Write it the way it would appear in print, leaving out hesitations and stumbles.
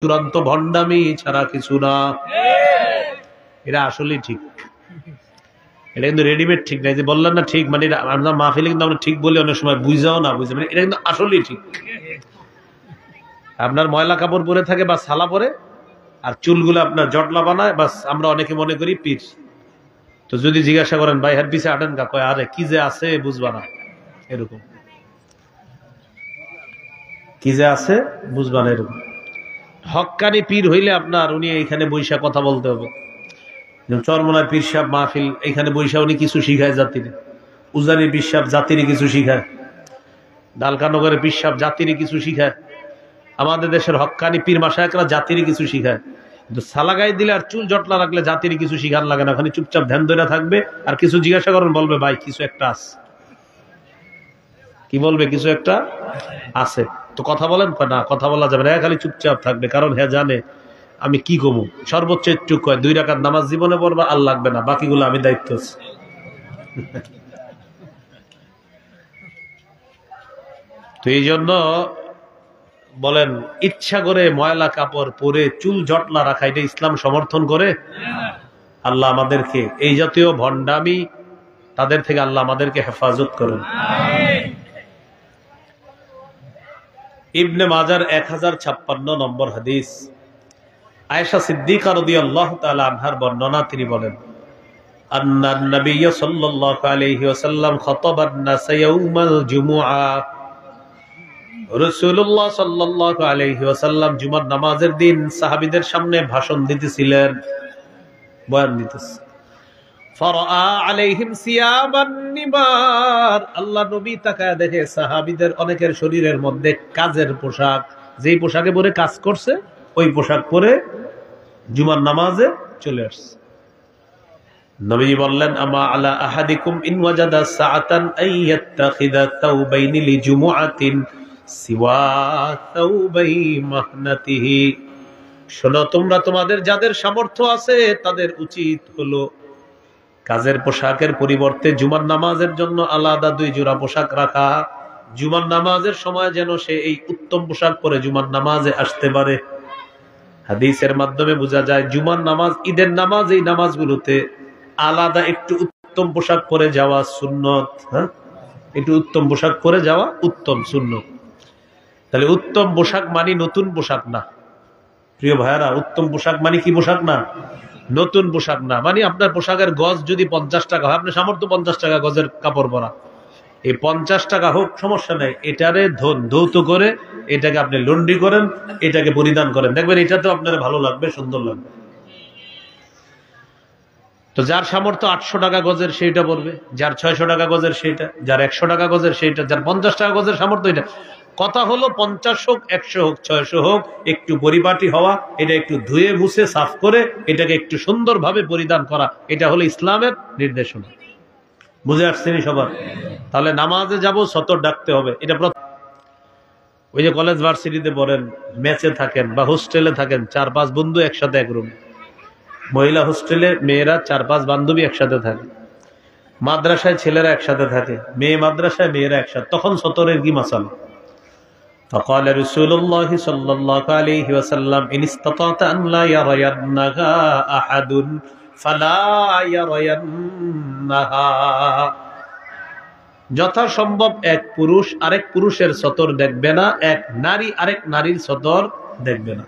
চূড়ান্ত ভণ্ডামি ছাড়া কিছু না। এটা আসলে ঠিক, এটা কিন্তু রেডিমেড ঠিক না। যে বললেন না ঠিক, মানে আমরা মাহফিলে কিন্তু আমরা ঠিক বলি, অনেক সময় বুঝাও না বুঝে, মানে এটা কিন্তু আসলেই ঠিক। আপনার ময়লা কাপড় পরে থাকে বা সালা পরে, আর চুলগুলো আপনার জটলা বানায়, বাস আমরা অনেকে মনে করি পীর। তো যদি জিজ্ঞাসা করেন ভাই হার পিছে আটেন কা, কয় আরে কি যে আছে বুঝবা না, এরকম কি যে আছে বুঝবা না, এরকম। হক্কানি পীর হইলে আপনার উনি এখানে বৈশা কথা বলতে হবে। চরমনায় পীর সাহেব মাহফিল, এখানে বৈশা উনি কিছু শিখায় জাতিরে। উজানি পীর সাহেব জাতিরে কিছু শিখায়, ডালকানগরের পীর সাহেব জাতিরে কিছু শিখায়। আমাদের দেশের হক্কানি পীর মাশায়েখরা জাতিরে কিছু শিখায়। কিন্তু সালাগাই দিলে আর চুল জটলা রাখলে জাতিরে কিছু শিখান লাগে না, ওখানে চুপচাপ ধ্যান ধরে থাকবে। আর কিছু জিজ্ঞাসা করেন, বলবে ভাই কিছু একটা আছে। কি বলবে? কিছু একটা আছে। তো কথা বলেন, না কথা বলা যাবে না, খালি চুপচাপ থাকবে। কারণ হ্যাঁ জানে আমি কি কমু, সর্বোচ্চ একটু কয় 2 রাকাত নামাজ জীবনে পড়বা, আর লাগবে না, বাকিগুলো আমি দায়িত্ব আছি। তো এই জন্য বলেন, ইচ্ছা করে ময়লা কাপড় পরে চুল জটলা রাখা, এটা ইসলাম সমর্থন করে? আল্লাহ আমাদেরকে এই জাতীয় ভণ্ডামি, তাদের থেকে আল্লাহ আমাদেরকে হেফাজত করেন। ইবনে মাজার 1056 নম্বর হাদিস, আয়েশা সিদ্দিকা রাদিয়াল্লাহু তাআলা আনহার বর্ণনা, তিনি বলেন, আন্নান নবী সাল্লাল্লাহু আলাইহি ওয়াসাল্লাম খাতাবান নাস ইয়াউমাল জুমুআ। রাসূলুল্লাহ সাল্লাল্লাহু আলাইহি ওয়াসাল্লাম জুমার নামাজের দিন সাহাবীদের সামনে ভাষণ দিতেছিলেন, বয়ান দিতেছিলেন। ফারাআ আলাইহিম সিয়াবান নিবার, আল্লাহ নবী তাকায় দেখে সাহাবীদের অনেকের শরীরের মধ্যে কাজের পোশাক, যেই পোশাকে পরে কাজ করছে ওই পোশাক পরে জুমার নামাজে চলে আসছে। নবী বললেন, আমা আলা আহাদিকুম ইন ওয়াজাদা সাআতান আইয়াত্তাখিযা তাওবাইনি লিজুমুআতিন সিওয়া তাওবাই মাহনাতিহি। শোনো, তোমরা তোমাদের যাদের সামর্থ্য আছে তাদের উচিত হলো কাজের পোশাকের পরিবর্তে জুমার নামাজের জন্য আলাদা 2 জোড়া পোশাক রাখা। জুমার নামাজের সময় যেন সে এই উত্তম পোশাক পরে জুমার নামাজে আসতে পারে। হাদিসের মাধ্যমে বোঝা যায় জুমার নামাজ, ঈদের নামাজ, এই নামাজগুলোতে আলাদা একটু উত্তম পোশাক পরে যাওয়া সুন্নত। হ্যাঁ, একটু উত্তম পোশাক পরে যাওয়া উত্তম, সুন্নত। তাহলে উত্তম পোশাক মানে নতুন পোশাক না, প্রিয় ভাইয়ারা। উত্তম পোশাক মানে কি পোশাক না? নতুন পোশাক না। মানে আপনার পোশাকের গজ যদি 50 টাকা হয়, আপনার সামর্থ্য 50 টাকা গজের কাপড় পরা, এই 50 টাকা হোক সমস্যা নেই, এটারে ধৌত করে এটাকে আপনি লন্ড্রি করেন, এটাকে পরিধান করেন, দেখবেন এটাতেও আপনার ভালো লাগবে, সুন্দর লাগবে। তো যার সামর্থ্য 800 টাকা গজের সেইটা পরবে, যার 600 টাকা গজের সেইটা, যার 100 টাকা গজের সেইটা, যার 50 টাকা গজের সামর্থ্য এটা। কথা হলো 50 হোক, 100 হোক, 600 হোক, একটু পরিপাটি হওয়া, এটা একটু ধুয়ে মুছে সাফ করে এটাকে একটু সুন্দরভাবে পরিধান করা, এটা হলো ইসলামের নির্দেশনা। বুঝে আসছেনি সবার? তাহলে নামাজে যাব, সতর ডাকতে হবে। এটা ওই যে কলেজ ভার্সিটিতে পড়েন, ম্যাচে থাকেন বা হোস্টেলে থাকেন, 4-5 বন্ধু একসাথে এক রুমে। মহিলা হোস্টেলে মেয়েরা 4-5 বান্ধবী একসাথে থাকে, মাদ্রাসায় ছেলেরা একসাথে থাকে, মেয়ে মাদ্রাসায় মেয়েরা একসাথে, তখন সতরের কি মাসালা? فقال رسول الله صلى الله عليه وسلم إن استطعت أن لا يرينها أحد فلا يرينها। যথাসম্ভব এক পুরুষ আরেক পুরুষের সতর দেখবে না, এক নারী আরেক নারীর সতর দেখবে না।